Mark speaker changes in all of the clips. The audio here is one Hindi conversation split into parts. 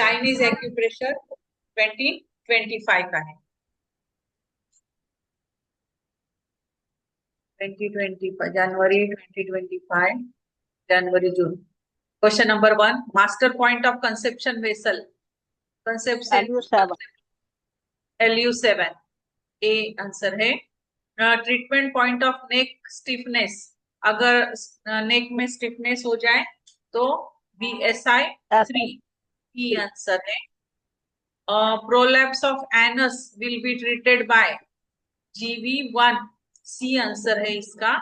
Speaker 1: चाइनीज एक्यूप्रेशर 2025 का है। 2025 जनवरी 2025 जनवरी जून। Question number 1, master point of conception vessel,
Speaker 2: LU7
Speaker 1: LU7 A answer है। Treatment point of neck stiffness, अगर नेक में स्टिफनेस हो जाए तो BSI 3 ही आंसर है। Prolapse of anus will be treated by GV1 C answer है इसका।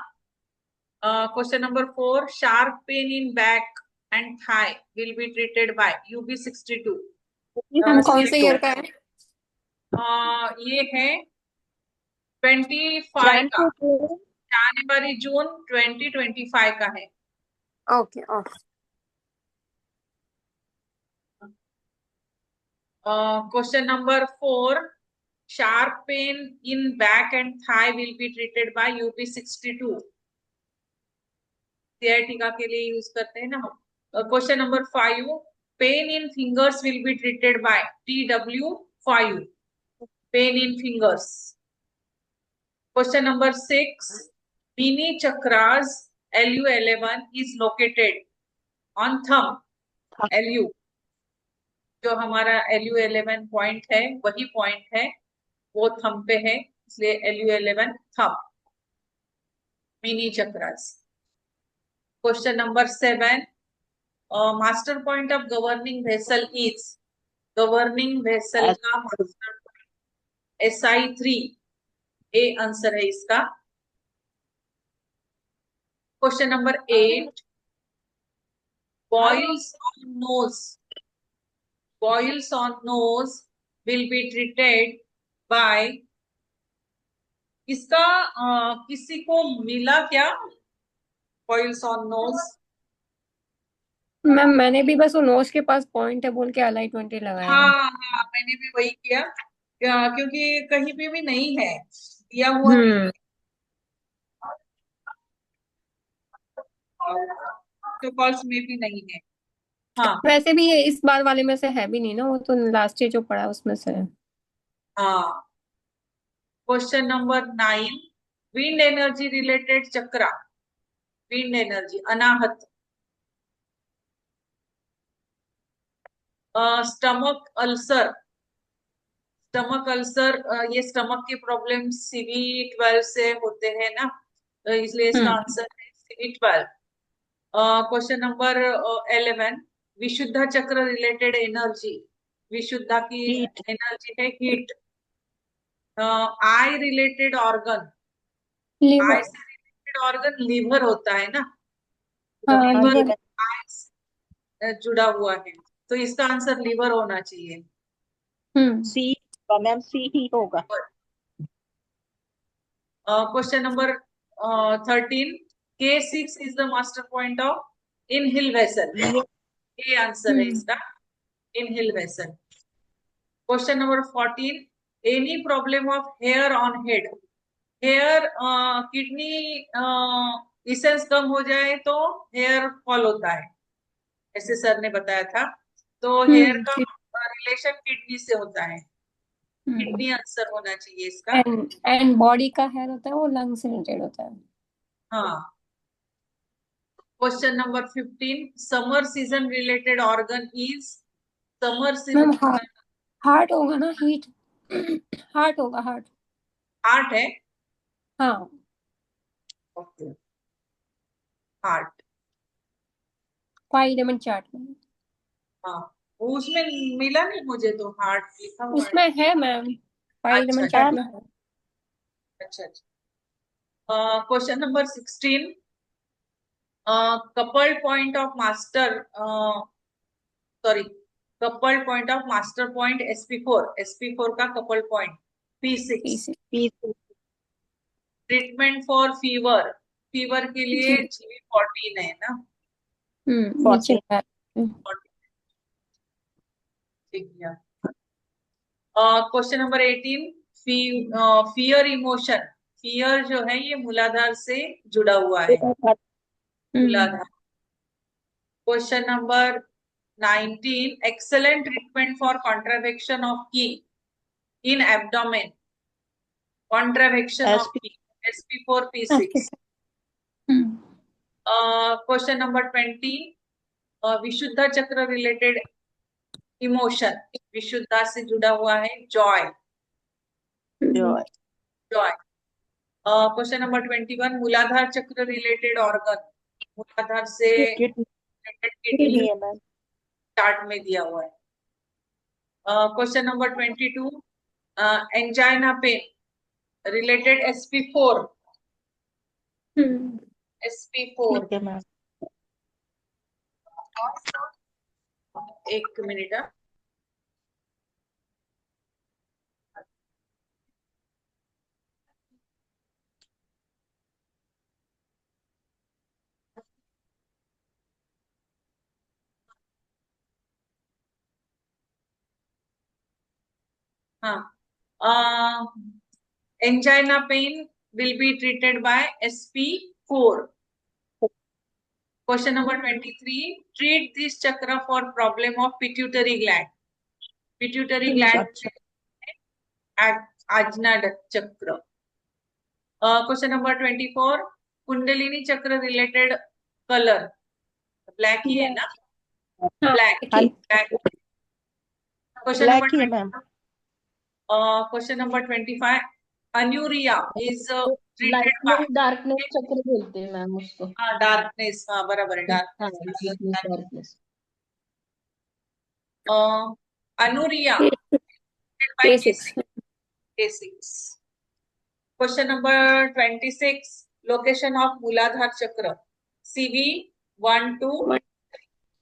Speaker 1: Question number 4, sharp pain in back and thigh will be treated by UB62।
Speaker 3: हम कौन से ईयर का है?
Speaker 1: ये है 25 का, जनवरी जून 2025 का है।
Speaker 3: Okay okay.
Speaker 1: Question number 4, sharp pain in back and thigh will be treated by UB62। CIT के लिए यूज करते हैं ना हम। Question number 5, pain in fingers will be treated by TW5, pain in fingers. Question number 6, mini chakras LU11 is located on thumb LU, जो हमारा LU11 पॉइंट है वही पॉइंट है, वो थंब पे है, इसलिए LU11 thumb, mini chakras. Question number 7, master point of governing vessel is, governing vessel का master point SI3 A answer है इसका। Question number 8, boils on nose, boils on nose will be treated by, इसका किसी को मिला क्या boils on nose?
Speaker 3: मैम मैंने भी बस वो नोज के पास पॉइंट है बोल के LI20 लगाया।
Speaker 1: हाँ मैंने भी वही किया, क्योंकि कहीं पे भी नहीं है दिया हुआ नहीं है। तो कॉल्स में भी नहीं है। हाँ
Speaker 3: वैसे भी ये इस बार वाले में से है भी नहीं ना, वो तो लास्ट ईयर जो पढ़ा उसमें से है।
Speaker 1: हाँ। Question number 9, wind energy related chakra, wind energy Anahata. Stomach ulcer, stomach ulcer, ये स्टमक की प्रॉब्लम CV12 से होते हैं ना, तो इसलिए इसका आंसर है CV12। क्वेश्चन नंबर 11, विशुद्धा चक्र रिलेटेड एनर्जी, विशुद्धा की एनर्जी है हीट। आई रिलेटेड ऑर्गन, आई से रिलेटेड ऑर्गन लीवर होता है ना, लीवर आई से जुड़ा हुआ है, तो इसका आंसर लीवर होना चाहिए।
Speaker 2: सी, मैम सी ही होगा।
Speaker 1: Question number 13, K6 is the master point of yin heel vessel, ये आंसर है इसका, yin heel vessel. Question number 14, any problem of hair on head, hair kidney essence कम हो जाए तो हेयर फॉल होता है, ऐसे सर ने बताया था, तो हेयर का रिलेशन किडनी से होता है, किडनी आंसर होना चाहिए इसका।
Speaker 3: एंड बॉडी का हेयर होता है वो लंग से रिलेटेड होता है।
Speaker 1: हाँ। Question number 15, summer season related organ is, summer season
Speaker 3: heart होगा ना, हीट हार्ट होगा, हार्ट।
Speaker 1: हार्ट है,
Speaker 3: हाँ
Speaker 1: ओके, हार्ट।
Speaker 3: 5 एलिमेंट चार्ट में।
Speaker 1: हाँ उसमें मिला नहीं मुझे, तो हार्ट लिखा हुआ है।
Speaker 3: उसमें है मैम, 5 एलिमेंट चार्ट में है।
Speaker 1: अच्छा अच्छा। Question number 16, coupled point of master, sorry, coupled point of master point SP4 का coupled point P6, treatment for fever, fever के लिए GV14 है ना,
Speaker 3: नीचे है।
Speaker 1: ठीक है। Question number 18, fear emotion, fear जो है ये मूलाधार से जुड़ा हुआ है, मूलाधार। Question number 19. Excellent treatment for contraction of key in abdomen. Contraction of
Speaker 2: SP.
Speaker 1: key. SP4, P6. Question number 20. Vishuddha चक्र related emotion. विशुद्धा से जुड़ा हुआ है joy.
Speaker 2: Joy.
Speaker 1: Joy. Question number 21. मूलाधार चक्र related organ. मूलाधार से
Speaker 2: Kidney.
Speaker 1: related
Speaker 2: Kidney
Speaker 1: kidney
Speaker 2: है मैम.
Speaker 1: चार्ट में दिया हुआ है. Question number 22. Angina pain related SP4. SP4.
Speaker 2: ठीक है मैम.
Speaker 1: एक मिनट. हाँ. Angina pain will be treated by SP4. Question number 23. Treat this chakra for problem of pituitary gland. Pituitary gland ajna chakra. Question number 24. Kundalini chakra related color. Black ही है ना? Black. Black. Question
Speaker 2: Black
Speaker 1: number
Speaker 2: ही है ma'am.
Speaker 1: question number 25. Anuria is treated by
Speaker 4: darkness चक्र बोलते हैं मैम उसको.
Speaker 1: darkness. हाँ बराबर है
Speaker 4: हाँ,
Speaker 1: darkness.
Speaker 4: Darkness.
Speaker 1: Anuria treated by
Speaker 3: K6.
Speaker 1: K6. Question number 26. Location of Mooladhara Chakra. CV 1, 2,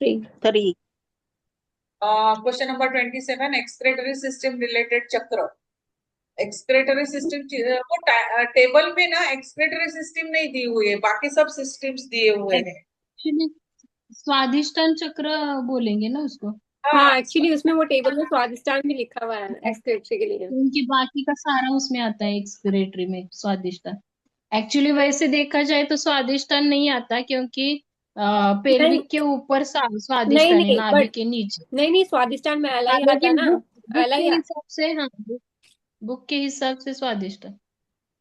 Speaker 3: 3.
Speaker 2: 3.
Speaker 1: Question number 27. Excretory system related chakra. Excretory system वो टेबल में ना excretory system नहीं दी हुई है, बाकी सब systems दिए हुए हैं.
Speaker 4: एक्चुअली स्वादिष्टान चक्र बोलेंगे ना उसको.
Speaker 3: हाँ एक्चुअली उसमें वो टेबल में स्वादिष्टान भी लिखा हुआ है एक्सक्रेटरी के लिए.
Speaker 4: उनकी बाकी का सारा उसमें आता है एक्सक्रेटरी में स्वादिष्टान. एक्चुअली वैसे देखा जाए तो स्वादिष्टान नहीं आता क्योंकि पेल्विक के ऊपर स्वादिष्टान है, नाभि के नीचे.
Speaker 3: नहीं स्वादिष्टान में अलग ही आता है ना. अलग
Speaker 4: के हिसाब से. हाँ, बुक के हिसाब से स्वादिष्टान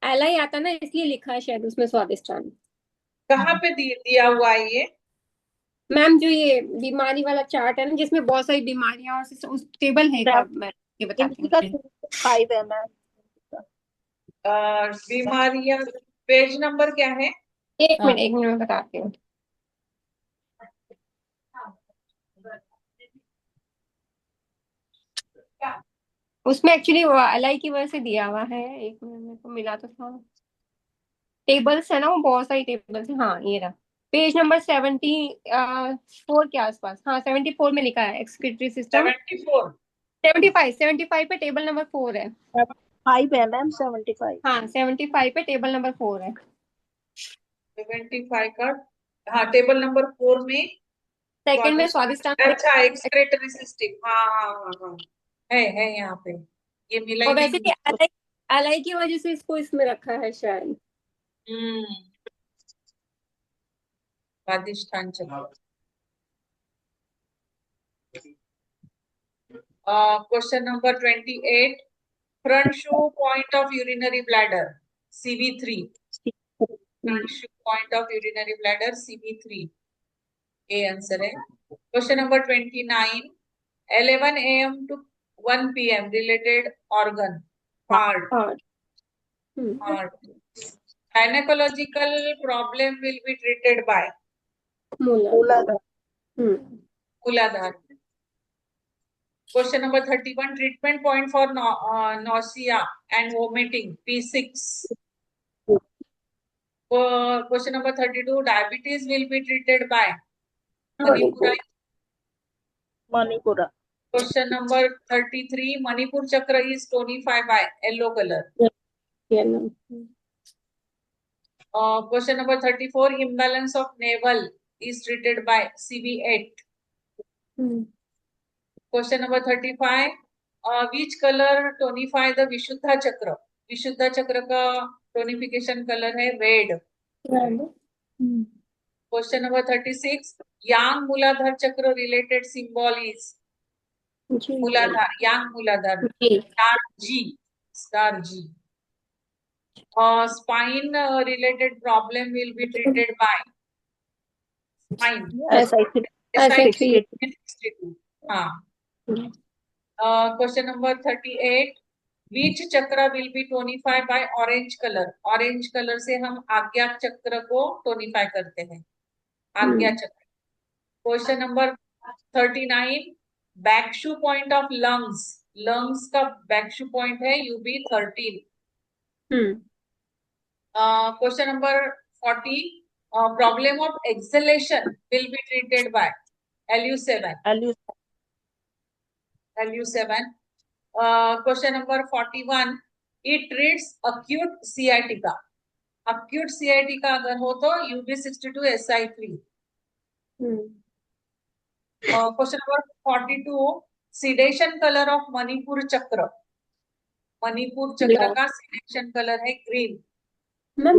Speaker 3: अलग ही आता ना, इसलिए लिखा है शायद उसमें स्वादिष्टान.
Speaker 1: कहाँ पे दिया हुआ है ये?
Speaker 3: मैम जो ये बीमारी वाला चार्ट है ना जिसमें बहुत सारी बीमारियां और उस टेबल है का मैं ये बताती हूँ.
Speaker 2: 5 है मैम.
Speaker 1: बीमारियां पेज नंबर क्या है?
Speaker 3: एक मिनट मैं बताती हूँ. उसमें एक्चुअली एलआई की वजह से दिया हुआ है. एक मिनट मेरे को मिला तो था. टेबल्स है ना, वो बहुत सारी टेबल्स है. हाँ ये रहा पेज नंबर 74 के आसपास. हाँ 74 में लिखा है एक्सक्रीटरी सिस्टम.
Speaker 1: 74.
Speaker 3: 75 पे टेबल नंबर 4 है.
Speaker 2: 5 है मैम. 75.
Speaker 3: हाँ 75 पे टेबल नंबर 4 है.
Speaker 1: 75 का हाँ टेबल नंबर 4 में
Speaker 3: सेकंड में स्वादिष्टान.
Speaker 1: अच्छा एक्सक्रेटरी सिस्टम. हाँ है यहाँ पे. ये मिला
Speaker 3: और वैसे भी एलआई की वजह से इसको इसमें रखा है शायद.
Speaker 1: स्वादिष्टान चक्र. Question number 28. Front shoe point of urinary bladder. CV3. Front shoe point of urinary bladder. CV3. A answer है. Question number 29. 11 a.m. to 1 p.m. related organ. Heart. Heart. Gynecological problem will be treated by
Speaker 2: मूलाधार.
Speaker 1: Mooladhara. Question number 31. Treatment point for nausea and vomiting. P6. Question number 32. Diabetes will be treated by Manipura.
Speaker 2: Manipura.
Speaker 1: Question number 33. Manipur chakra is tonified by yellow color. Question number 34. Imbalance of navel is treated by CV8. Question number 35. Which color tonify the Vishuddha chakra? Vishuddha chakra का tonification color है red. Question number 36. Yang Muladhar Chakra related symbol is
Speaker 3: ji
Speaker 1: Muladhar. Yang Muladhar.
Speaker 3: Ji
Speaker 1: Star G. Star G. Spine related problem will be treated by spine.
Speaker 2: SI3
Speaker 3: SI3
Speaker 1: SI62. हाँ. Question number 38. Which chakra will be tonified by orange color? Orange color से हम आज्ञा चक्र को tonify करते हैं. आज्ञा चक्र. Question number 39. Bakshu point of lungs. Lungs का Bakshu point है UB13. Question number 40. Problem of exhalation will be treated by LU7. LU7. Question number 41. It treats acute sciatica. Acute sciatica अगर हो तो UB62 SI3. Question number 42. Sedation color of Manipur chakra. Manipur chakra का sedation color है green.
Speaker 3: मैम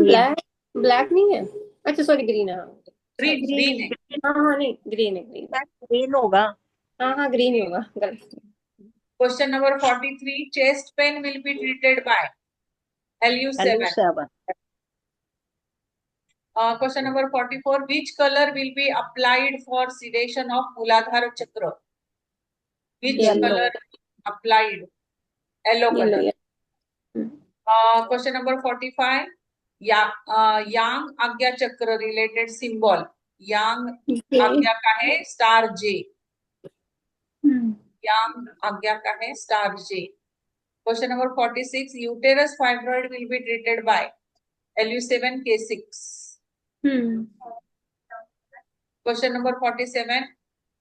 Speaker 3: ब्लैक नहीं है, अच्छा सॉरी ग्रीन है.
Speaker 1: Green है.
Speaker 3: हाँ नहीं ग्रीन है,
Speaker 2: ग्रीन होगा.
Speaker 3: हाँ ग्रीन ही होगा, गलत.
Speaker 1: Question number 43. Chest pain will be treated by LU7. Question number 44. Which color will be applied for sedation of Muladhara chakra? Which
Speaker 3: Yellow.
Speaker 1: color applied? Yellow color. Question number 45. Yang Agya chakra related symbol. Yang Agya का है star J. Yang Agya का है star J. Question number 46. Uterus fibroid will be treated by LU7 K6. Question number 47.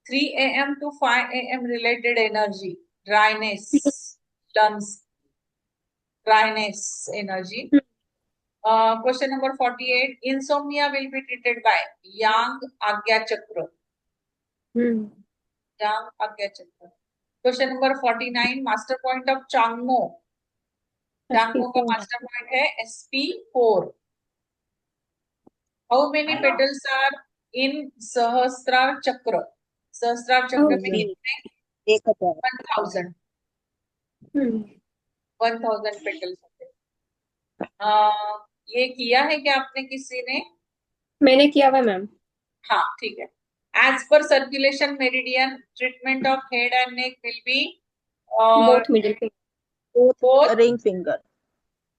Speaker 1: 3 a.m. to 5 a.m. related energy. Dryness. Lungs. Dryness energy. Question number 48. Insomnia will be treated by Yang Agya Chakra. Yang Agya Chakra. Question number 49. Master point of Changmo. Changmo का master point है SP4. How many petals are in Sahasrar Chakra? Sahasrar Chakra में कितने? 1000. 1000 petals होते हैं. ये किया है क्या आपने किसी ने?
Speaker 3: मैंने किया हुआ मैम.
Speaker 1: हाँ ठीक है. As per circulation meridian, treatment of head and neck will be
Speaker 3: both middle finger,
Speaker 1: both
Speaker 2: ring finger.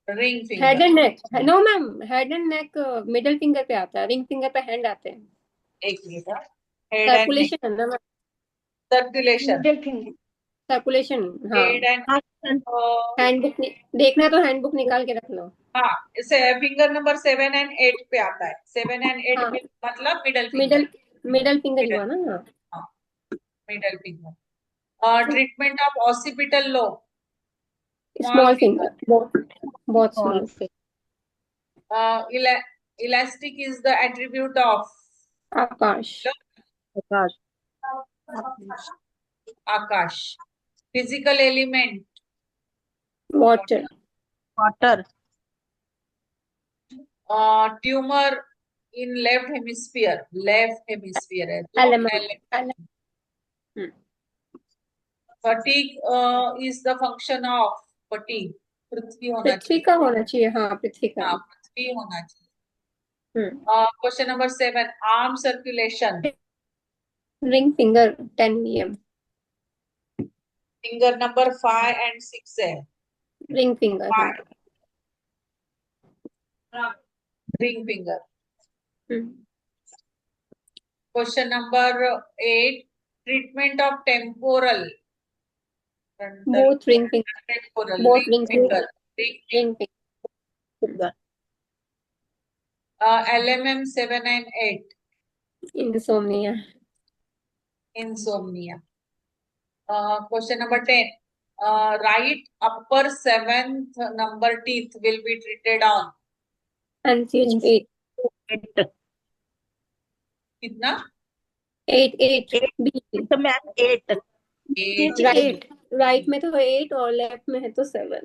Speaker 1: Ring finger.
Speaker 3: Head and neck. No ma'am, head and neck middle finger पे आता है, रिंग फिंगर पे हैंड आते हैं.
Speaker 1: एक minute. Head and neck.
Speaker 3: Circulation है ना ma'am.
Speaker 1: Circulation.
Speaker 3: Middle finger circulation. हाँ
Speaker 1: हेड एंड
Speaker 3: हैंडबुक देखना तो हैंडबुक निकाल के रख लो.
Speaker 1: हाँ इसे फिंगर नंबर 7 and 8 पे आता है. 7 and 8
Speaker 3: हाँ.
Speaker 1: मतलब मिडल फिंगर.
Speaker 3: मिडल फिंगर हुआ ना.
Speaker 1: हाँ middle finger. Treatment of occipital low.
Speaker 3: Small finger. बहुत small.
Speaker 1: Elastic is the attribute of
Speaker 3: Akash.
Speaker 1: Akash. Physical element.
Speaker 3: Water.
Speaker 1: Tumor in left hemisphere. Left hemisphere है.
Speaker 3: Element.
Speaker 1: Fatigue is the function of fatigue. पृथ्वी होना
Speaker 3: पृथ्वी
Speaker 1: चाहिए.
Speaker 3: का होना चाहिए. हाँ पृथ्वी का.
Speaker 1: हाँ पृथ्वी होना चाहिए. Question number 7. Arm circulation.
Speaker 3: Ring finger 10 mm.
Speaker 1: Finger number 5 and 6 है.
Speaker 3: Ring finger.
Speaker 1: Ring finger. Question number 8. Treatment of temporal.
Speaker 3: Both ring finger.
Speaker 1: Temporal.
Speaker 3: Both
Speaker 1: ring finger.
Speaker 3: ring finger.
Speaker 1: LMM 7 and 8.
Speaker 3: Insomnia.
Speaker 1: Insomnia. Question number 10. Right upper 7th number teeth will be treated on.
Speaker 3: NCH 8.
Speaker 1: कितना?
Speaker 3: 8.
Speaker 2: तो मैम 8.
Speaker 3: राइट में तो 8 और लेफ्ट में है तो 7.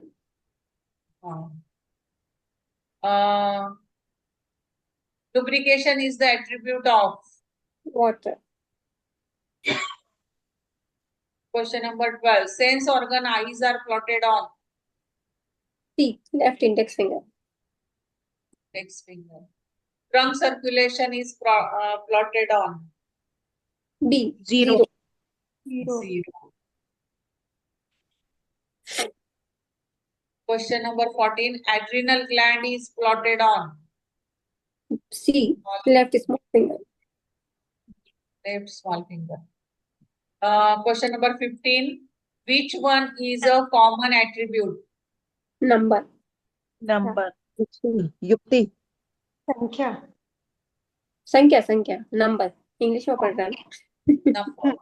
Speaker 1: Lubrication is the attribute of.
Speaker 3: Water.
Speaker 1: Question number 12. Sense organ eyes are plotted on.
Speaker 3: C. Left index finger.
Speaker 1: Index finger. Trunk circulation is plotted on.
Speaker 3: B.
Speaker 2: Zero.
Speaker 3: Zero.
Speaker 1: Zero. Question number 14. Adrenal gland is plotted on.
Speaker 3: C. Left small finger.
Speaker 1: Left small finger. Question number 15. Which one is a common attribute?
Speaker 3: Number.
Speaker 2: Number. युक्ति.
Speaker 3: संख्या. संख्या. Number. English में पढ़ रहा है.
Speaker 1: Number.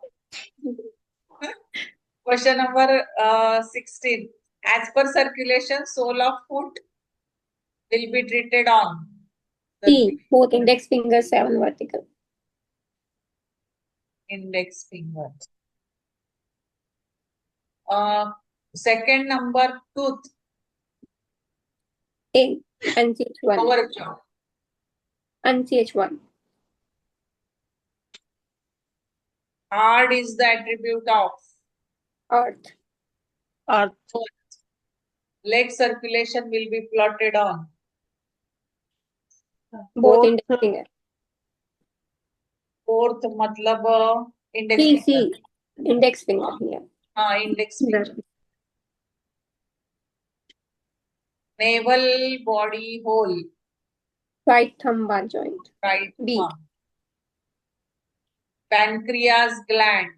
Speaker 1: Question number 16. As per circulation, sole of foot will be treated on.
Speaker 3: C. Both index fingers 7 vertical.
Speaker 1: Index finger. Second number, tooth.
Speaker 3: A. NCH1.
Speaker 1: Lower jaw.
Speaker 3: NCH1.
Speaker 1: Hard is the attribute of.
Speaker 3: Earth.
Speaker 2: Earth.
Speaker 1: Leg circulation will be plotted on.
Speaker 3: Both index finger.
Speaker 1: Fourth matlab index
Speaker 3: C.
Speaker 1: finger.
Speaker 3: Index finger here.
Speaker 1: Index finger. Navel body hole.
Speaker 3: Right thumb bar joint.
Speaker 1: Right
Speaker 3: B.
Speaker 1: thumb. Pancreas gland.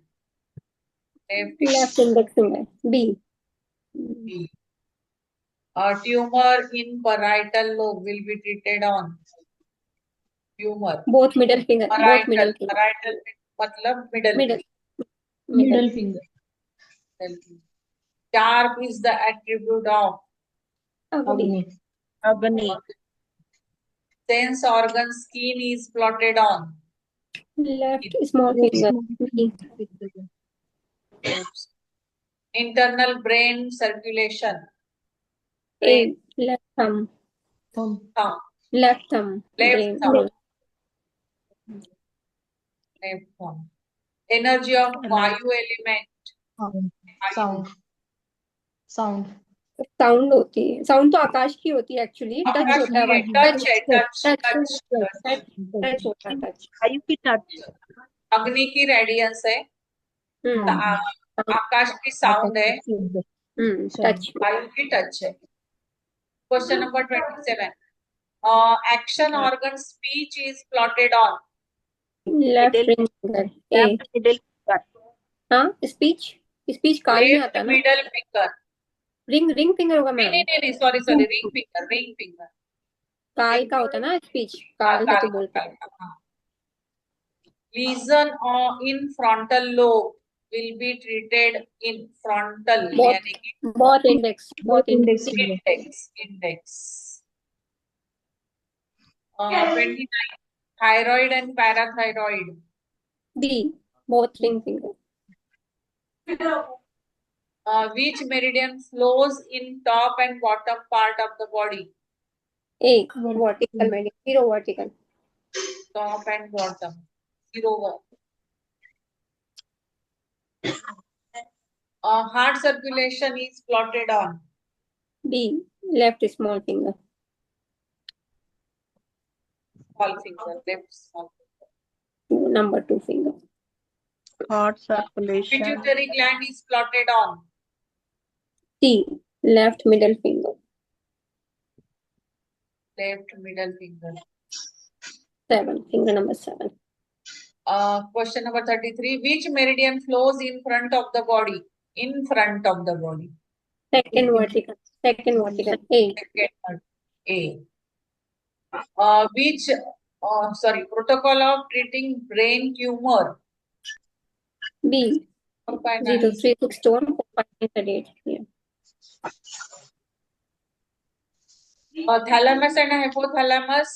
Speaker 3: Left index finger. B.
Speaker 1: B. A tumor in parietal lobe will be treated on. Tumor.
Speaker 3: Both middle finger. Both middle finger.
Speaker 1: Parietal matlab middle.
Speaker 4: Middle finger.
Speaker 1: Sharp is the attribute of.
Speaker 3: Agni.
Speaker 2: Agni.
Speaker 1: Sense organ skin is plotted on.
Speaker 3: Left small finger. B.
Speaker 1: Internal brain circulation.
Speaker 3: A. Left thumb.
Speaker 4: Thumb.
Speaker 1: Thumb.
Speaker 3: Left thumb.
Speaker 1: Left
Speaker 3: Brain.
Speaker 1: thumb. Left thumb. Energy of Vayu element.
Speaker 4: Sound. Sound.
Speaker 3: Sound होती है. साउंड तो आकाश की होती है एक्चुअली. टच
Speaker 1: आकाश
Speaker 3: होता है.
Speaker 1: की touch है, touch.
Speaker 3: टच होता है. टच.
Speaker 2: वायु की टच.
Speaker 1: अग्नि की रेडियंस है. आकाश की साउंड है.
Speaker 3: टच.
Speaker 1: वायु की टच है. Question number 27. Action organ speech is plotted on.
Speaker 3: Left ring finger. A.
Speaker 2: Left middle finger.
Speaker 3: हाँ, स्पीच काल में आता है ना.
Speaker 1: Middle finger.
Speaker 3: रिंग फिंगर होगा मैम.
Speaker 1: नहीं सॉरी रिंग फिंगर.
Speaker 3: काल का होता है ना स्पीच. काल है तो बोलते हैं.
Speaker 1: Lesion in frontal lobe will be treated in frontal. यानी कि
Speaker 3: बहुत index.
Speaker 1: index. 29. Thyroid and parathyroid.
Speaker 3: B. Both ring finger.
Speaker 1: Which meridian flows in top and bottom part of the body?
Speaker 3: A. Vertical meridian. 0 vertical.
Speaker 1: Top and bottom. 0 1. Heart circulation is plotted on.
Speaker 3: B. Left small finger.
Speaker 1: Small finger. Left small finger.
Speaker 3: Number 2 finger.
Speaker 2: Heart circulation.
Speaker 1: Pituitary gland is plotted on.
Speaker 3: C. Left middle finger.
Speaker 1: Left middle finger.
Speaker 3: 7. Finger number 7.
Speaker 1: Question number 33. Which meridian flows in front of the body? In front of the body.
Speaker 3: Second vertical. A.
Speaker 1: Second A. Protocol of treating brain tumor.
Speaker 3: B. 036 stone. 4.8 here.
Speaker 1: Thalamus and hypothalamus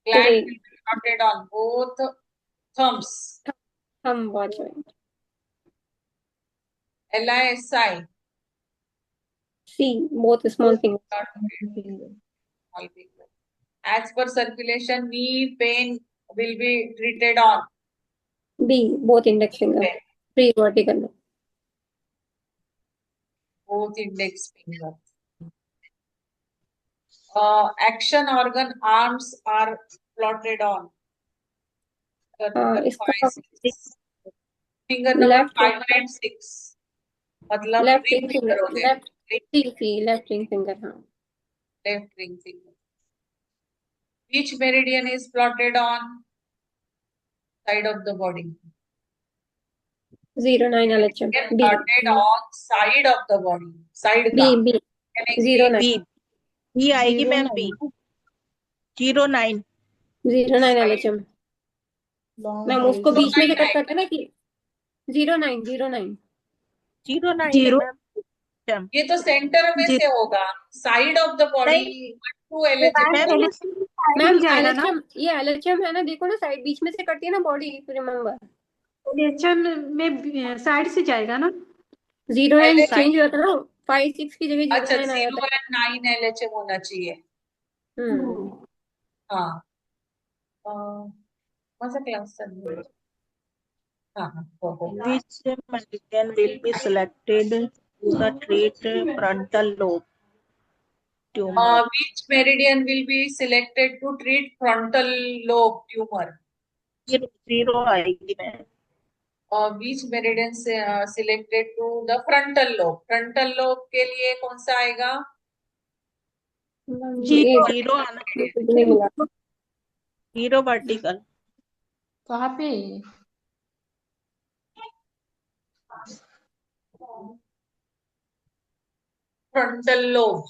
Speaker 1: gland will be plotted on both thumbs.
Speaker 3: Thumb bar joint.
Speaker 1: LISI.
Speaker 3: C. Both small fingers.
Speaker 1: Small finger. As per circulation, knee pain will be treated on
Speaker 3: B, both index finger, three vertical.
Speaker 1: both index finger. Action organ arms are plotted on. Number
Speaker 3: इसका
Speaker 1: 5, 6. Finger number
Speaker 3: left
Speaker 1: 5 and 6. मतलब
Speaker 3: left
Speaker 1: ring
Speaker 3: ring
Speaker 1: finger
Speaker 3: finger,
Speaker 1: हो गए.
Speaker 3: left C, left ring finger, हाँ.
Speaker 1: Left ring finger. Which meridian is plotted on side of the body?
Speaker 3: 09 LHM.
Speaker 1: Meridian
Speaker 3: B,
Speaker 1: plotted on side of the body. Side
Speaker 3: B,
Speaker 1: का.
Speaker 3: B,
Speaker 1: यानी
Speaker 3: 09,
Speaker 2: बी बी आएगी
Speaker 4: zero
Speaker 2: ma'am, B 09
Speaker 3: 09 LHM.
Speaker 4: Long
Speaker 3: ma'am उसको
Speaker 4: होरिजेंटल
Speaker 3: बीच में से कट
Speaker 1: 09
Speaker 3: करते हैं ना कि 09, 09.
Speaker 2: 09 है
Speaker 4: जीरो
Speaker 2: मैम.
Speaker 1: ये तो सेंटर में से होगा. साइड ऑफ द बॉडी
Speaker 2: नहीं
Speaker 1: 2 LHM.
Speaker 2: मैम,
Speaker 3: मैम LHM, ये LHM है ना, देखो ना साइड बीच में से कटती है ना बॉडी, रिमेम्बर.
Speaker 5: एलएचएम में साइड से जाएगा ना.
Speaker 3: 09
Speaker 1: LHM.
Speaker 3: चेंज होता है ना, 5, 6 की जगह
Speaker 1: अच्छा
Speaker 3: 09 आ जाता
Speaker 1: 0 and 9 LHM होना चाहिए.
Speaker 3: है.
Speaker 1: हाँ. कौन सा क्लास चल रहा है? हाँ हाँ हो.
Speaker 2: which meridian will be selected to treat frontal lobe tumor?
Speaker 1: Which meridian will be selected to treat frontal lobe tumor?
Speaker 2: 0 आएगी ma'am.
Speaker 1: Which meridian selected to the frontal lobe? Frontal lobe के लिए कौन सा आएगा?
Speaker 2: 0 आना चाहिए.
Speaker 3: नहीं मिला.
Speaker 2: 0 वर्टिकल.
Speaker 4: कहाँ पे?
Speaker 1: Frontal lobe.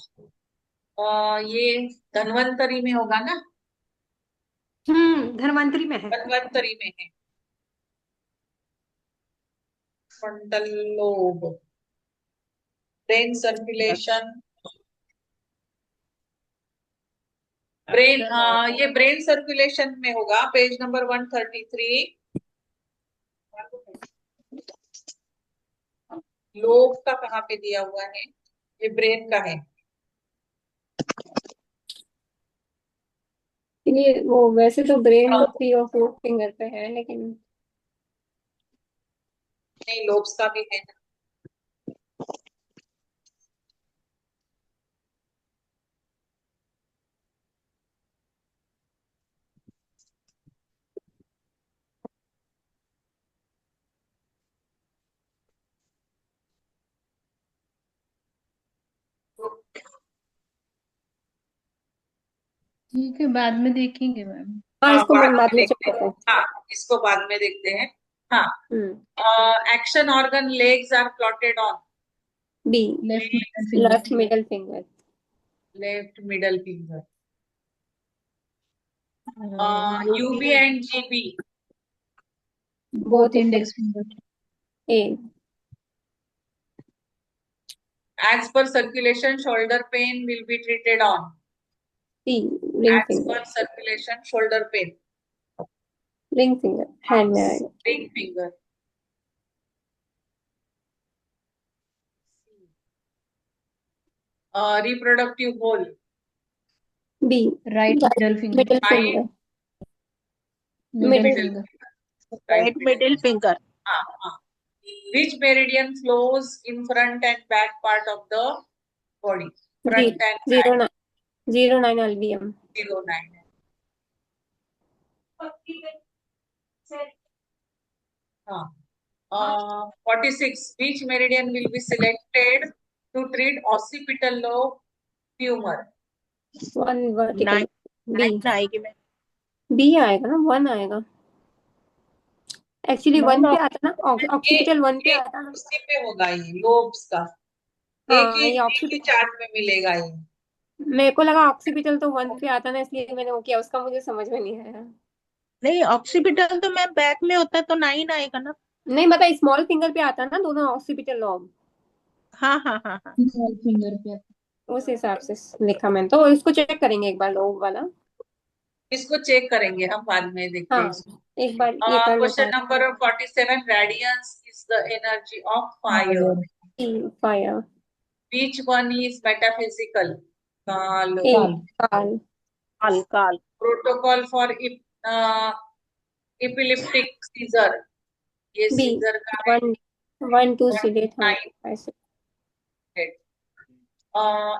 Speaker 1: ये धन्वंतरी में होगा ना.
Speaker 5: धन्वंतरी में है.
Speaker 1: धन्वंतरी में है frontal lobe. Brain circulation. Brain ये ब्रेन सर्कुलेशन में होगा. Page number 133. लोब का कहाँ पे दिया हुआ है? ये ब्रेन का है.
Speaker 3: ये वो वैसे तो ब्रेन 3 और 4 फिंगर पे है, लेकिन
Speaker 1: नहीं, लोब्स का भी है.
Speaker 4: ठीक है, बाद में देखेंगे मैम.
Speaker 3: हाँ इसको
Speaker 1: बाद
Speaker 3: मैं बाद में चेक
Speaker 1: देखते
Speaker 3: करता
Speaker 1: हैं.
Speaker 3: हूँ.
Speaker 1: हाँ, इसको बाद में देखते हैं. हाँ. Action organ legs are plotted on
Speaker 3: B,
Speaker 4: left middle finger.
Speaker 3: Left middle finger.
Speaker 1: Left middle finger. UB and GB.
Speaker 4: Both index finger.
Speaker 3: A,
Speaker 1: As per circulation, shoulder pain will be treated on.
Speaker 3: C, ring
Speaker 1: As
Speaker 3: finger.
Speaker 1: per circulation, shoulder pain.
Speaker 3: Ring finger hand में आएगा.
Speaker 1: Ring finger. Reproductive hole.
Speaker 3: B,
Speaker 4: right middle finger.
Speaker 3: Middle
Speaker 1: Right.
Speaker 3: Finger.
Speaker 4: Middle
Speaker 3: middle
Speaker 4: finger.
Speaker 2: Right middle finger.
Speaker 1: हाँ. Which meridian flows in front and back part of the body? Front and back.
Speaker 3: 09 LVM.
Speaker 1: 09. हाँ. 46. Which meridian will be selected to treat occipital lobe tumor?
Speaker 3: 1 vertical.
Speaker 2: 9
Speaker 3: B,
Speaker 2: आएगी मैम.
Speaker 3: B आएगा ना, 1 आएगा. एक्चुअली 1 पे आता ना, ऑक्सीपिटल 1 पे आता ना.
Speaker 1: उसी पे होगा ये लोब्स का.
Speaker 3: हाँ, ये
Speaker 1: एक ही
Speaker 3: ऑक्सीपिटल.
Speaker 1: चार्ट में मिलेगा ये.
Speaker 3: मेरे को लगा ऑक्सीपिटल तो 1 पे आता ना, इसलिए मैंने वो किया. उसका मुझे समझ में नहीं आया.
Speaker 2: नहीं, ऑक्सीपिटल तो मैम बैक में होता है तो 9 आएगा ना.
Speaker 3: नहीं मतलब स्मॉल फिंगर पे आता ना दोनों ऑक्सीपिटल लॉब.
Speaker 2: हाँ हाँ हाँ हाँ.
Speaker 4: स्मॉल फिंगर पे.
Speaker 3: उस हिसाब से लिखा मैंने. तो इसको चेक करेंगे एक बार लोब वाला.
Speaker 1: इसको चेक करेंगे हम बाद में देखते हैं.
Speaker 3: हाँ एक बार ये कर लो.
Speaker 1: Question number 47. Radiance is the energy of fire.
Speaker 3: Fire.
Speaker 1: Which one is metaphysical? Kaal.
Speaker 3: A, kaal.
Speaker 2: Kaal
Speaker 1: protocol for epileptic seizure, ये
Speaker 3: बी।
Speaker 1: सीजर का है।
Speaker 3: 1 1 2 सीधे था ऐसे।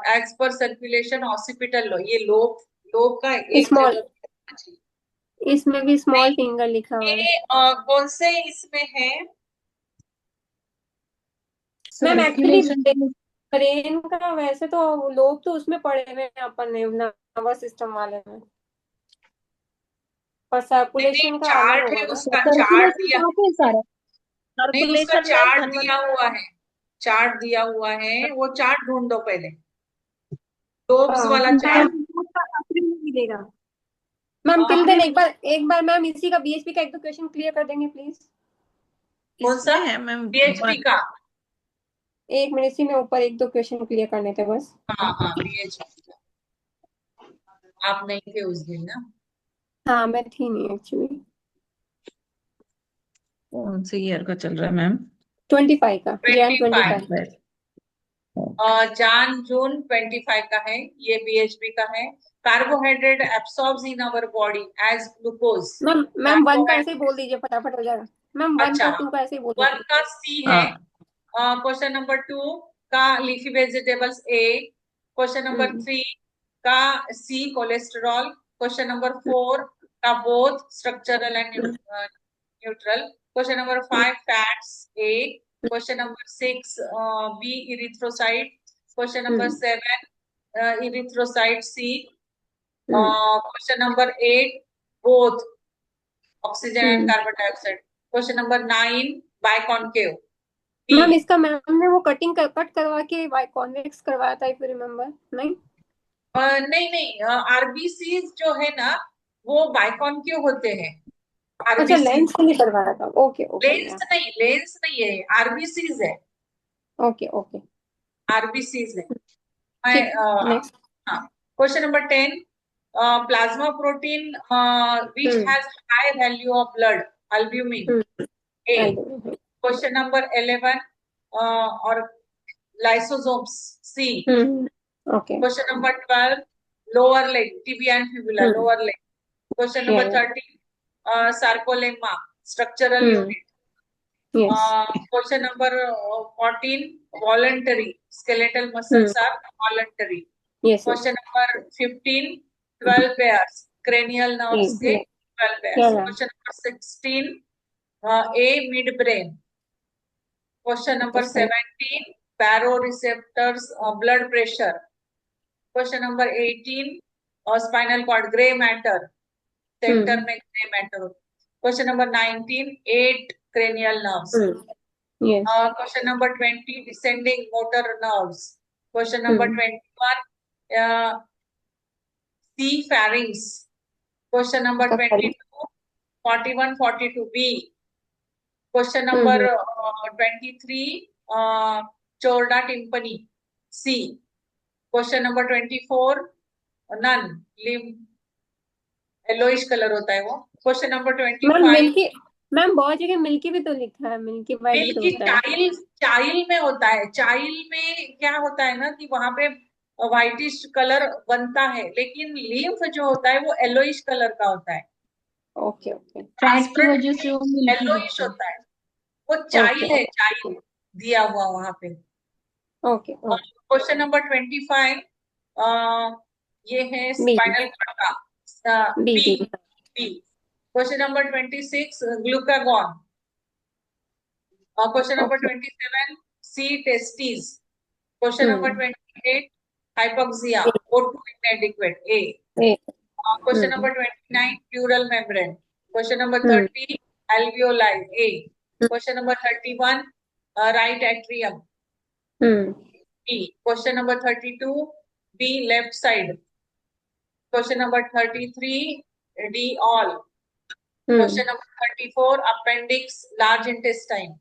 Speaker 1: एज पर सर्कुलेशन ऑसिपिटल लो, ये लोब, लोब का एक
Speaker 3: स्मॉल,
Speaker 1: जगह।
Speaker 3: इसमें भी स्मॉल
Speaker 1: नहीं,
Speaker 3: फिंगर लिखा हुआ है।
Speaker 1: ये कौन से इसमें है?
Speaker 3: मैम एक्चुअली
Speaker 4: सर्कुलेशन
Speaker 3: ब्रेन का वैसे तो लोग तो उसमें पढ़े हुए हैं अपन ने, नर्वस सिस्टम वाले में, पर
Speaker 1: नहीं,
Speaker 3: सर्कुलेशन का अलग
Speaker 1: चार्ट है
Speaker 3: होगा ना।
Speaker 1: उसका, चार्ट
Speaker 4: सर्कुलेशन
Speaker 1: दिया,
Speaker 4: कहाँ पे है सारा?
Speaker 1: नहीं उसका
Speaker 2: सर्कुलेशन में
Speaker 1: चार्ट
Speaker 2: धनवन
Speaker 1: दिया हुआ है, चार्ट दिया हुआ है, वो चार्ट ढूंढ दो पहले, लोब्स
Speaker 3: हाँ
Speaker 1: वाला
Speaker 5: मैम
Speaker 1: चार्ट।
Speaker 5: आखिरी में मिलेगा,
Speaker 3: मैम टिल
Speaker 5: आखिरी
Speaker 3: देन
Speaker 5: में।
Speaker 3: एक बार मैम इसी का बीएचपी का एक दो क्वेश्चन क्लियर कर देंगे प्लीज।
Speaker 1: कौन सा?
Speaker 2: इसमें है मैम
Speaker 1: पीएचपी का?
Speaker 3: एक मिनट, इसी में ऊपर एक दो क्वेश्चन क्लियर करने थे बस।
Speaker 1: हाँ हाँ, पीएचपी का। आप नहीं थे उस दिन ना?
Speaker 3: हाँ मैं थी नहीं एक्चुअली।
Speaker 2: कौन से ईयर का चल रहा है मैम?
Speaker 3: 25 का, जैन
Speaker 1: 25,
Speaker 3: 25।
Speaker 1: जान जून 25 का है, ये बीएचपी का है। Carbohydrate absorbs in our body as glucose.
Speaker 3: Ma'am 1 का ऐसे ही बोल दीजिए फटाफट हो जाएगा। मैम 1
Speaker 1: अच्छा,
Speaker 3: का 2 का ऐसे ही बोल
Speaker 1: वन
Speaker 3: दीजिए।
Speaker 1: का सी है।
Speaker 2: हाँ
Speaker 1: क्वेश्चन नंबर 2 का leafy vegetables A. Question number
Speaker 3: hmm
Speaker 1: 3 का सी कोलेस्टेरॉल। क्वेश्चन नंबर 4 का both structural and neutral. Question number 5 fats A. Question number 6 B erythrocyte. Question number 7 erythrocyte C. Question number 8 both oxygen and carbon dioxide. Question number 9 biconcave B.
Speaker 3: Ma'am इसका मैम ने वो कट करवा के कॉन्वेक्स करवाया था, इफ यू रिमेम्बर, नहीं?
Speaker 1: नहीं नहीं, आरबीसी जो है ना, वो बाइकॉन्केव होते हैं।
Speaker 3: अच्छा,
Speaker 1: आरबीसी,
Speaker 3: लेंस के लिए करवाया था। ओके ओके
Speaker 1: लेंस नहीं, लेंस नहीं है, आरबीसीज है,
Speaker 3: ओके ओके।
Speaker 1: आरबीसीज है। मैं
Speaker 3: ठीक, नेक्स्ट।
Speaker 1: हाँ। Question number 10 plasma protein which has high value of blood albumin A. Question number 11 और lysosomes C.
Speaker 3: Okay.
Speaker 1: Question number 12, lower leg, tibia and fibula, lower leg. Question
Speaker 3: या
Speaker 1: number 13, sarcolemma, structural
Speaker 3: hmm
Speaker 1: unit.
Speaker 3: Yes.
Speaker 1: Question number 14, voluntary, skeletal muscles are voluntary.
Speaker 3: Yes yes.
Speaker 1: Question number 15, 12 pairs, cranial nerves के 12 pairs.
Speaker 3: या
Speaker 1: Question number 16, A, midbrain. Question number 17, baroreceptors, blood pressure. Question number 18 और spinal cord, grey matter, centre में grey matter. Question number 19 8 cranial nerves.
Speaker 3: Yes.
Speaker 1: Question number 20 descending motor nerves. Question number 21 C pharynx. Question number 22 41 42 B. Question number 23 chorda tympani C. Question number 24 नन, लिम, येलोइश कलर होता है वो। Question number
Speaker 3: ma'am
Speaker 1: 25
Speaker 3: milky, ma'am बहुत जगह मिल्की भी तो लिखा है, मिल्की वाइट भी तो
Speaker 1: मिल्की
Speaker 3: होता है।
Speaker 1: चाइल्ड, चाइल्ड में होता है, चाइल्ड में क्या होता है ना कि वहां पे व्हाइटिश कलर बनता है, लेकिन लिम्फ जो होता है वो येलोइश कलर का होता है,
Speaker 3: ओके ओके
Speaker 4: फैट की
Speaker 1: ट्रांसपेरेंट
Speaker 4: वजह से वो मिल्की
Speaker 1: येलोइश
Speaker 4: दिखता है।
Speaker 1: होता है। वो
Speaker 3: ओके
Speaker 1: चाइल्ड है, चाइल्ड दिया हुआ वहां पे।
Speaker 3: Okay okay.
Speaker 1: क्वेश्चन नंबर 25 ये है
Speaker 3: बी
Speaker 1: स्पाइनल कॉर्ड का
Speaker 3: B
Speaker 1: B.
Speaker 3: B.
Speaker 1: B. Question number 26 glucagon. Question number
Speaker 3: okay
Speaker 1: 27 C testis. Question number 28 hypoxia, O2 inadequate A.
Speaker 3: A.
Speaker 1: Question number 29 pleural membrane. Question number
Speaker 3: hmm
Speaker 1: 30 alveoli A. Question number 31 right atrium
Speaker 3: hmm
Speaker 1: B. Question number 32 B left side. Question number 33 D all. Question number 34 appendix large intestine.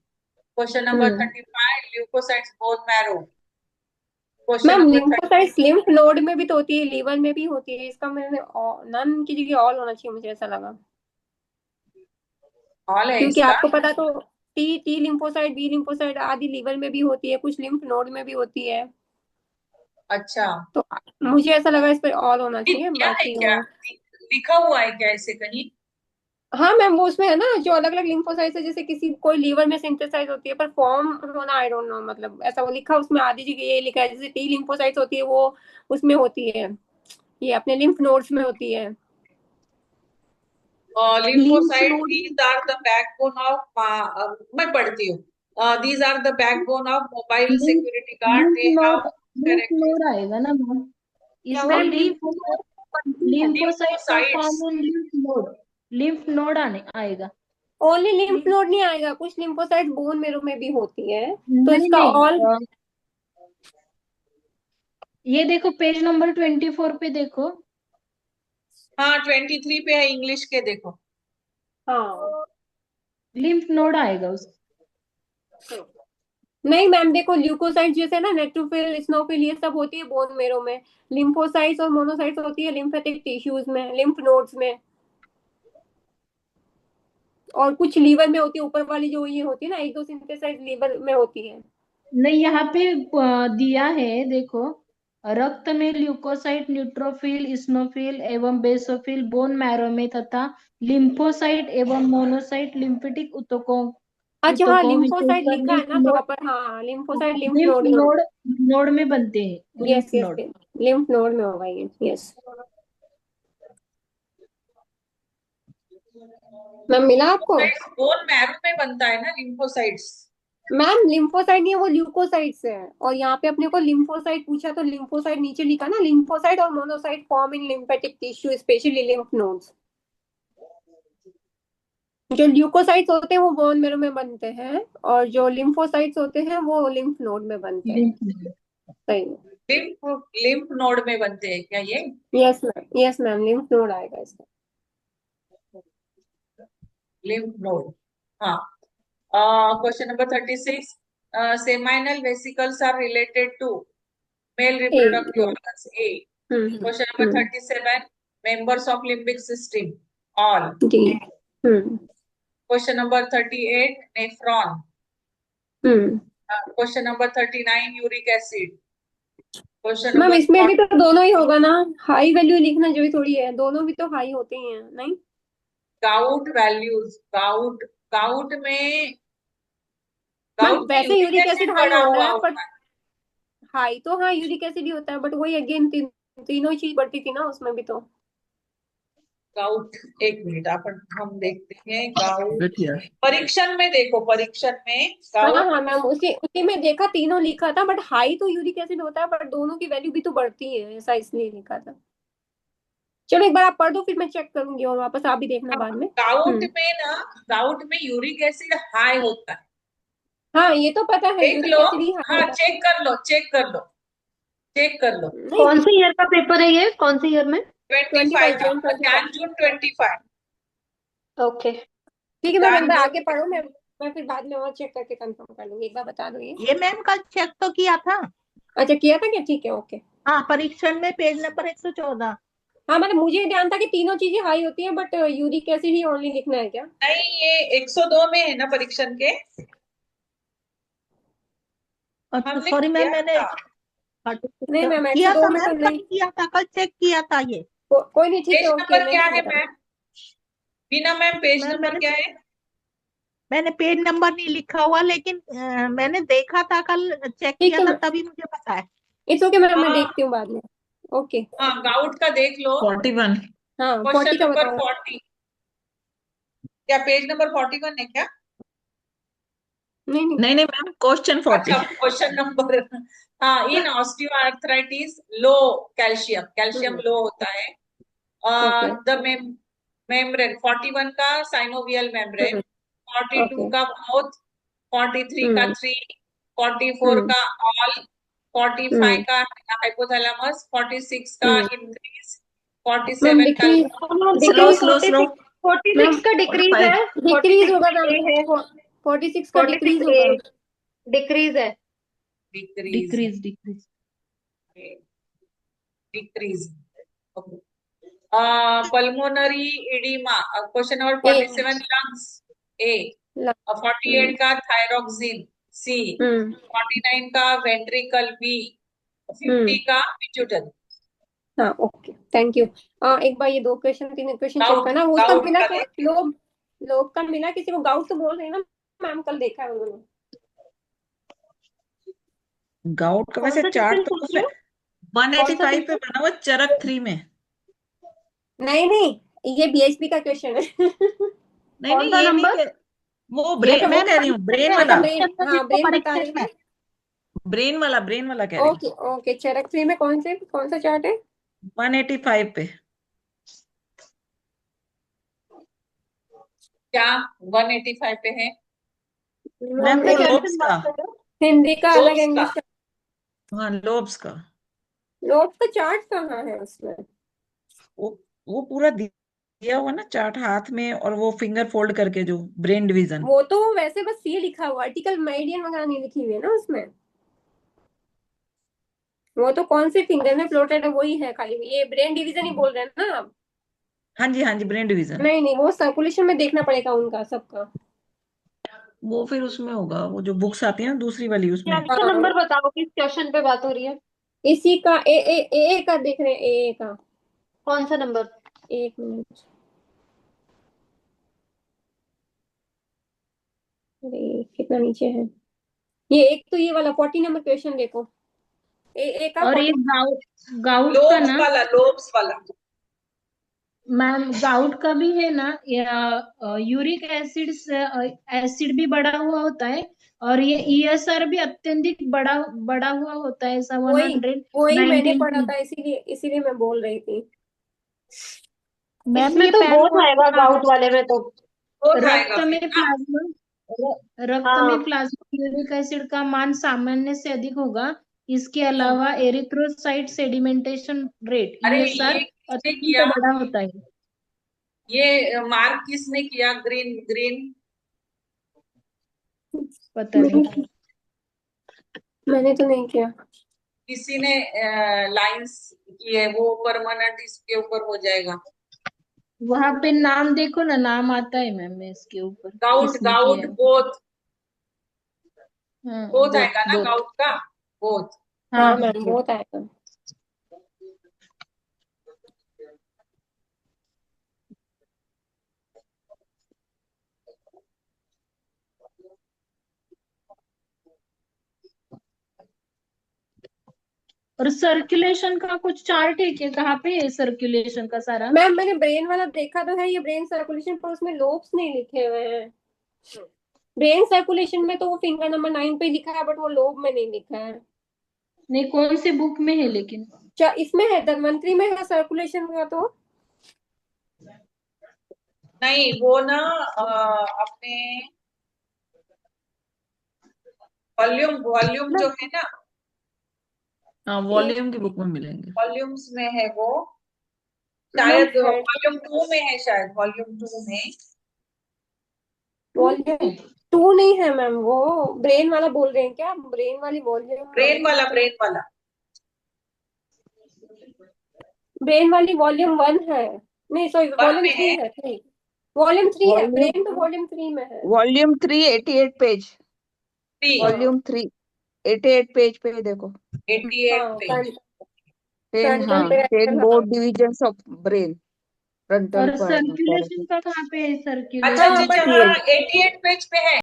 Speaker 1: Question number 35 leukocytes bone marrow. Question
Speaker 3: ma'am
Speaker 1: number 30
Speaker 3: lymphocytes lymph node में भी तो होती है, लीवर में भी होती है, इसका मैंने नन की जगह ऑल होना चाहिए, मुझे ऐसा लगा।
Speaker 1: all है
Speaker 3: क्योंकि
Speaker 1: इसका।
Speaker 3: आपको पता तो T T lymphocyte, B lymphocyte आदि लीवर में भी होती है, कुछ लिम्फ नोड में भी होती है।
Speaker 1: अच्छा,
Speaker 3: तो मुझे ऐसा लगा इस पे ऑल होना चाहिए,
Speaker 1: क्या है
Speaker 3: बाकी
Speaker 1: क्या
Speaker 3: और
Speaker 1: लिखा हुआ है क्या ऐसे कहीं?
Speaker 3: हाँ मैम, वो उसमें है ना जो अलग अलग लिम्फोसाइट्स है, जैसे किसी कोई लीवर में सिंथेसाइज होती है, पर फॉर्म होना आई डोंट नो, मतलब ऐसा वो लिखा उसमें आधी जगह ये लिखा है, जैसे टी लिम्फोसाइट्स होती है वो उसमें होती है, ये अपने लिम्फ नोड्स में होती है।
Speaker 2: Lymph
Speaker 1: lymphocyte,
Speaker 2: node
Speaker 1: these are the backbone of मैं पढ़ती हूँ, these are the backbone of mobile
Speaker 4: lymph
Speaker 1: security guard,
Speaker 4: lymph
Speaker 1: they have
Speaker 4: node lymph
Speaker 1: characteristics.
Speaker 4: Node आएगा ना मैम,
Speaker 3: क्या
Speaker 4: इसमें
Speaker 3: हुआ?
Speaker 2: मैम
Speaker 4: लिम्फ
Speaker 2: लिम्फ नोड बनती है।
Speaker 4: लिम्फोसाइट्स का
Speaker 1: lymphocytes,
Speaker 4: फॉर्म में लिम्फ नोड आने आएगा।
Speaker 3: ओनली लिम्फ नोड नहीं आएगा, कुछ लिम्फोसाइट बोन मेरो में भी होती है, तो
Speaker 4: नहीं
Speaker 3: इसका
Speaker 4: नहीं,
Speaker 3: ऑल
Speaker 4: ये देखो पेज नंबर 24 पे देखो,
Speaker 1: हाँ 23 पे है इंग्लिश के, देखो
Speaker 3: हाँ
Speaker 4: लिम्फ नोड आएगा उस
Speaker 3: नहीं मैम, देखो ल्यूकोसाइट जैसे ना नेट्रोफिल स्नोफिल ये सब होती है बोन मेरो में, लिम्फोसाइट्स और मोनोसाइट्स होती है लिम्फेटिक टिश्यूज में, लिम्फ नोड्स में, और कुछ लीवर में होती है, ऊपर वाली जो ये होती है ना एक दो सिंथेसाइज लीवर में होती है।
Speaker 4: नहीं, यहाँ पे दिया है देखो, रक्त में ल्यूकोसाइट, न्यूट्रोफिल, इस्नोफिल एवं बेसोफिल बोन मैरो में तथा लिम्फोसाइट एवं मोनोसाइट लिम्फेटिक ऊतकों
Speaker 3: अच्छा हाँ,
Speaker 4: ऊतकों
Speaker 3: लिम्फोसाइट
Speaker 4: विशेषकर
Speaker 3: लिखा है
Speaker 4: लिम्फ
Speaker 3: ना
Speaker 4: नोड
Speaker 3: प्रॉपर, हाँ लिम्फोसाइट लिम्फ
Speaker 4: लिम्फ
Speaker 3: नोड में
Speaker 4: नोड
Speaker 3: होगा।
Speaker 4: नोड में बनते हैं,
Speaker 3: yes
Speaker 4: lymph
Speaker 3: yes,
Speaker 4: node.
Speaker 3: Lymph node में होगा ये, यस मैम, मिला आपको?
Speaker 1: lymphocytes बोन मैरो में बनता है ना lymphocytes?
Speaker 3: मैम लिम्फोसाइट नहीं है, वो ल्यूकोसाइट्स है, और यहाँ पे अपने को लिम्फोसाइट पूछा तो लिम्फोसाइट नीचे लिखा ना, लिम्फोसाइट और monocyte form in lymphatic tissue specially lymph nodes. जो ल्यूकोसाइट्स होते हैं वो बोन मेरो में बनते हैं, और जो लिम्फोसाइट्स होते हैं वो लिम्फ नोड में बनते हैं।
Speaker 4: Lymph node.
Speaker 3: सही है।
Speaker 1: लिम्फ नोड में बनते हैं क्या ये?
Speaker 3: Yes ma'am, yes ma'am, lymph node आएगा इसका।
Speaker 1: लिम्फ नोड, हाँ। Question number 36, seminal vesicles are related to male
Speaker 3: uh
Speaker 1: reproductive organs, A. Question number
Speaker 3: hmm
Speaker 1: 37, members of limbic system, all.
Speaker 3: जी hmm
Speaker 1: Question number 38, nephron.
Speaker 3: Hmm
Speaker 1: Question number 39, uric acid. Question
Speaker 3: ma'am,
Speaker 1: number
Speaker 3: इसमें भी
Speaker 1: 40,
Speaker 3: तो दोनों ही होगा ना, हाई वैल्यू लिखना जरूरी थोड़ी है, दोनों भी तो हाई होते ही हैं नहीं?
Speaker 1: gout values. gout में
Speaker 3: मैम
Speaker 1: gout में
Speaker 3: वैसे
Speaker 1: uric
Speaker 3: uric acid
Speaker 1: acid
Speaker 3: high
Speaker 1: बढ़ा
Speaker 3: होता
Speaker 1: हुआ
Speaker 3: है, पर
Speaker 1: होता है।
Speaker 3: हाई तो हाँ यूरिक एसिड ही होता है, बट वही अगेन तीनों चीज बढ़ती थी ना उसमें भी तो।
Speaker 1: गाउट, एक मिनट अपन हम देखते हैं गाउट
Speaker 6: बेटिया
Speaker 1: परीक्षण में, देखो परीक्षण में
Speaker 3: हाँ
Speaker 1: गाउट।
Speaker 3: हाँ मैम, उसी उसी में देखा तीनों लिखा था, बट हाई तो यूरिक एसिड होता है, पर दोनों की वैल्यू भी तो बढ़ती है, ऐसा इसलिए लिखा था। चलो एक बार आप पढ़ दो, फिर मैं चेक करूंगी और वापस आप भी देखना बाद में।
Speaker 1: गाउट में ना, गाउट में यूरिक एसिड हाई होता है,
Speaker 3: हाँ ये तो पता है,
Speaker 1: देख
Speaker 3: यूरिक
Speaker 1: लो।
Speaker 3: एसिड ही हाई
Speaker 1: हाँ
Speaker 3: होता
Speaker 1: चेक कर लो, चेक कर लो, चेक कर लो।
Speaker 3: है। नहीं,
Speaker 5: कौन से ईयर का पेपर है ये, कौन से ईयर में?
Speaker 1: 25 का,
Speaker 3: जून 25।
Speaker 1: जून 25।
Speaker 5: ओके।
Speaker 3: ठीक है मैम, एक बार
Speaker 1: जून
Speaker 3: आगे पढ़ो, मैं फिर बाद में और चेक करके कंफर्म कर लूंगी, एक बार बता दो ये।
Speaker 2: ये मैम कल चेक तो किया था।
Speaker 3: अच्छा किया था क्या? ठीक है, ओके।
Speaker 2: हाँ, परीक्षण में पेज नंबर 114।
Speaker 3: हाँ मतलब मुझे ध्यान था कि तीनों चीजें हाई होती हैं, but uric acid he only लिखना है क्या?
Speaker 1: नहीं, ये 102 में है ना परीक्षण के,
Speaker 2: अच्छा
Speaker 1: हमने
Speaker 2: सॉरी मैम,
Speaker 1: किया
Speaker 2: मैंने
Speaker 1: था।
Speaker 3: नहीं मैम,
Speaker 2: किया
Speaker 3: 102
Speaker 2: था
Speaker 3: में तो
Speaker 2: मैम, कल
Speaker 3: नहीं।
Speaker 2: किया था, कल चेक किया था ये।
Speaker 3: कोई नहीं, ठीक
Speaker 1: पेज
Speaker 3: है, ओके,
Speaker 1: नंबर
Speaker 3: नहीं
Speaker 1: क्या है
Speaker 3: किया था।
Speaker 1: मैम? बीना मैम, पेज
Speaker 2: मैम
Speaker 1: नंबर क्या है?
Speaker 2: मैंने पेज नंबर नहीं लिखा हुआ, लेकिन मैंने देखा था कल, चेक
Speaker 3: ठीक
Speaker 2: किया
Speaker 3: है
Speaker 2: था
Speaker 3: मैम,
Speaker 2: तभी मुझे पता है।
Speaker 3: इट्स ओके मैम, मैं
Speaker 1: हाँ
Speaker 3: देखती हूँ बाद में। ओके।
Speaker 1: हाँ, गाउट का देख लो।
Speaker 6: 41।
Speaker 3: हाँ
Speaker 1: क्वेश्चन
Speaker 3: 40 का
Speaker 1: नंबर
Speaker 3: बताओ।
Speaker 1: 40, क्या पेज नंबर 41 है क्या?
Speaker 3: नहीं नहीं।
Speaker 6: नहीं नहीं मैम, क्वेश्चन 40।
Speaker 1: अच्छा, क्वेश्चन नंबर, हाँ, इन ऑस्टियोआर्थराइटिस लो कैल्शियम, कैल्शियम
Speaker 3: हम्म,
Speaker 1: लो होता है।
Speaker 3: ओके।
Speaker 1: द मेम्ब्रेन 41 का साइनोवियल मेम्ब्रेन, 42
Speaker 3: ओके।
Speaker 1: का बोथ, 43 का
Speaker 3: हम्म
Speaker 1: 3, 44
Speaker 3: हम्म
Speaker 1: का ऑल, 45
Speaker 3: हम्म
Speaker 1: का हाइपोथैलेमस, 46 का
Speaker 3: हम्म
Speaker 1: इंक्रीज,
Speaker 3: मैम
Speaker 1: 47 का
Speaker 3: decrease,
Speaker 6: slow
Speaker 3: decrease
Speaker 6: slow slow.
Speaker 5: 46 का डिक्रीज
Speaker 6: 45।
Speaker 5: है।
Speaker 3: डिक्रीज
Speaker 5: 46
Speaker 3: होगा मैम,
Speaker 5: ए है।
Speaker 3: 46 का डिक्रीज
Speaker 5: 46
Speaker 3: होगा।
Speaker 5: ए डिक्रीज है।
Speaker 1: Decrease,
Speaker 4: decrease decrease.
Speaker 1: Decrease. Pulmonary oedema, question number
Speaker 3: A
Speaker 1: 47, lungs, A. 48 का थायरोक्सिन, सी।
Speaker 3: हम्म
Speaker 1: 49 का वेंट्रिकल, बी। 50 का पिट्यूटरी।
Speaker 3: हाँ ओके थैंक यू। एक बार ये 2 क्वेश्चन 3 क्वेश्चन चेक
Speaker 1: गाउट
Speaker 3: करना। वो उसका
Speaker 1: गाउट
Speaker 3: मिला
Speaker 1: का
Speaker 3: क्या?
Speaker 1: देख।
Speaker 3: लोब लोब का मिला किसी को? गाउट तो बोल रही है ना मैम, कल देखा है उन्होंने।
Speaker 6: गाउट का
Speaker 2: कौन
Speaker 6: वैसे
Speaker 2: सा
Speaker 6: चार्ट
Speaker 2: क्वेश्चन
Speaker 6: तो
Speaker 2: पूछ रहे हो?
Speaker 6: 185 पे बना हुआ चरक 3 में।
Speaker 3: नहीं नहीं, ये बीएचपी का क्वेश्चन है।
Speaker 6: नहीं
Speaker 5: कौन
Speaker 6: नहीं,
Speaker 5: सा
Speaker 6: ये नहीं
Speaker 5: नंबर?
Speaker 6: वो
Speaker 3: ये तो
Speaker 6: वो
Speaker 2: मैम
Speaker 6: कह रही हूँ ब्रेन
Speaker 3: अच्छा
Speaker 6: वाला।
Speaker 3: ब्रेन, हाँ ब्रेन बता रही
Speaker 2: परीक्षण
Speaker 3: है।
Speaker 2: है।
Speaker 6: ब्रेन वाला कह रही हूँ।
Speaker 3: ओके ओके, चरक 3 में कौन सा चार्ट है?
Speaker 6: 185 पे।
Speaker 1: क्या 185 पे है?
Speaker 6: मैम
Speaker 3: हमने
Speaker 6: वो
Speaker 3: क्या
Speaker 6: लोब्स का।
Speaker 3: हिंदी का अलग,
Speaker 1: लोब्स का।
Speaker 3: इंग्लिश का।
Speaker 6: हाँ लोब्स का।
Speaker 3: लोब का चार्ट कहाँ है उसमें?
Speaker 6: वो पूरा दिया हुआ ना चार्ट हाथ में, और वो फिंगर फोल्ड करके जो ब्रेन डिवीजन।
Speaker 3: वो तो वैसे बस ये लिखा हुआ, आर्टिकल मेरिडियन वगैरह नहीं लिखी हुई है ना उसमें। वो तो कौन से फिंगर में प्लॉटेड है वही है खाली। ये ब्रेन डिवीजन ही बोल रहे हैं ना आप?
Speaker 6: हाँ जी ब्रेन डिवीजन।
Speaker 3: नहीं नहीं, वो सर्कुलेशन में देखना पड़ेगा उनका सबका।
Speaker 6: वो फिर उसमें होगा, वो जो बुक्स आती है ना दूसरी वाली उसमें।
Speaker 5: अच्छा
Speaker 3: हाँ
Speaker 5: नंबर बताओ किस क्वेश्चन पे बात हो रही है?
Speaker 3: इसी का ए का देख रहे हैं, ए का।
Speaker 5: कौन सा नंबर?
Speaker 3: 1 मिनट। अरे कितना नीचे है ये। एक तो ये वाला 40 नंबर क्वेश्चन देखो। ए का
Speaker 4: और
Speaker 3: 40।
Speaker 4: एक गाउट का
Speaker 1: लोब्स
Speaker 4: ना
Speaker 1: वाला, लोब्स वाला।
Speaker 4: मैम, गाउट का भी है ना, यूरिक एसिड भी बढ़ा हुआ होता है, और ये ईएसआर भी अत्यधिक बढ़ा बढ़ा हुआ होता है, ऐसा
Speaker 3: वही वही मैंने
Speaker 4: 119।
Speaker 3: पढ़ा था, इसीलिए इसीलिए मैं बोल रही थी।
Speaker 2: मैम
Speaker 5: इसमें
Speaker 2: ये
Speaker 5: तो
Speaker 2: पैन
Speaker 5: हो जाएगा
Speaker 2: का
Speaker 5: गाउट वाले में तो।
Speaker 1: हो
Speaker 4: रक्त
Speaker 1: जाएगा
Speaker 4: में
Speaker 1: फिर ना।
Speaker 4: प्लाज्मा रक्त में
Speaker 5: हाँ
Speaker 4: प्लाज्मा यूरिक एसिड का मान सामान्य से अधिक होगा। इसके अलावा एरिथ्रोसाइट सेडिमेंटेशन रेट
Speaker 1: अरे
Speaker 4: ईएसआर
Speaker 1: ये किसने
Speaker 4: अत्यंत
Speaker 1: किया?
Speaker 4: बड़ा होता है।
Speaker 1: ये मार्क किसने किया? Green green.
Speaker 4: पता नहीं।
Speaker 3: मैंने तो नहीं किया।
Speaker 1: किसी ने लाइंस की है, वो परमानेंट इसके ऊपर हो जाएगा।
Speaker 4: वहां पे नाम देखो ना, नाम आता है मैम इसके ऊपर
Speaker 1: गाउट
Speaker 4: किसने
Speaker 1: गाउट
Speaker 4: किया है।
Speaker 1: बोथ।
Speaker 4: हाँ
Speaker 1: बोथ
Speaker 4: बोथ
Speaker 1: आएगा ना
Speaker 4: बोथ।
Speaker 1: गाउट का। बोथ।
Speaker 4: हाँ
Speaker 3: हाँ
Speaker 4: हाँ
Speaker 3: मैम
Speaker 4: बोथ।
Speaker 3: बहुत आएगा।
Speaker 4: और सर्कुलेशन का कुछ चार्ट है क्या? कहाँ पे है सर्कुलेशन का सारा?
Speaker 3: मैम मैंने ब्रेन वाला देखा तो है, ये ब्रेन सर्कुलेशन, पर उसमें लोब्स नहीं लिखे हुए हैं। ब्रेन सर्कुलेशन में तो वो फिंगर नंबर 9 पे लिखा है, बट वो लोब में नहीं लिखा है।
Speaker 4: नहीं, कौन से बुक में है लेकिन?
Speaker 3: इसमें है, धन्वंतरी में है सर्कुलेशन का तो।
Speaker 1: नहीं वो ना अपने वॉल्यूम वॉल्यूम जो है ना,
Speaker 6: हाँ वॉल्यूम की बुक में मिलेंगे।
Speaker 1: वॉल्यूम्स में है वो।
Speaker 3: मैम
Speaker 1: शायद वॉल्यूम 2 में है, शायद वॉल्यूम 2 में।
Speaker 3: वॉल्यूम 2 नहीं है मैम, वो ब्रेन वाला बोल रहे हैं क्या? ब्रेन वाली वॉल्यूम
Speaker 1: ब्रेन वाला, ब्रेन वाला।
Speaker 3: ब्रेन वाली वॉल्यूम 1 है। नहीं सॉरी,
Speaker 1: 1
Speaker 3: वॉल्यूम
Speaker 1: में
Speaker 3: 3
Speaker 1: है।
Speaker 3: है, 3। वॉल्यूम 3 है,
Speaker 7: वॉल्यूम
Speaker 3: ब्रेन तो वॉल्यूम 3 में है।
Speaker 7: Volume 3 88 page.
Speaker 1: 3
Speaker 7: वॉल्यूम 3 88 पेज पे देखो।
Speaker 1: 88
Speaker 3: हाँ
Speaker 1: पे।
Speaker 7: 10
Speaker 3: फ्रंटल
Speaker 7: हाँ 10
Speaker 3: पैराइटल, हाँ।
Speaker 7: Board divisions of brain frontal
Speaker 4: और सर्कुलेशन का कहाँ पे है
Speaker 1: अच्छा
Speaker 3: हाँ
Speaker 1: जी,
Speaker 3: बट
Speaker 4: सर्कुलेशन?
Speaker 1: जहाँ 88 पेज पे है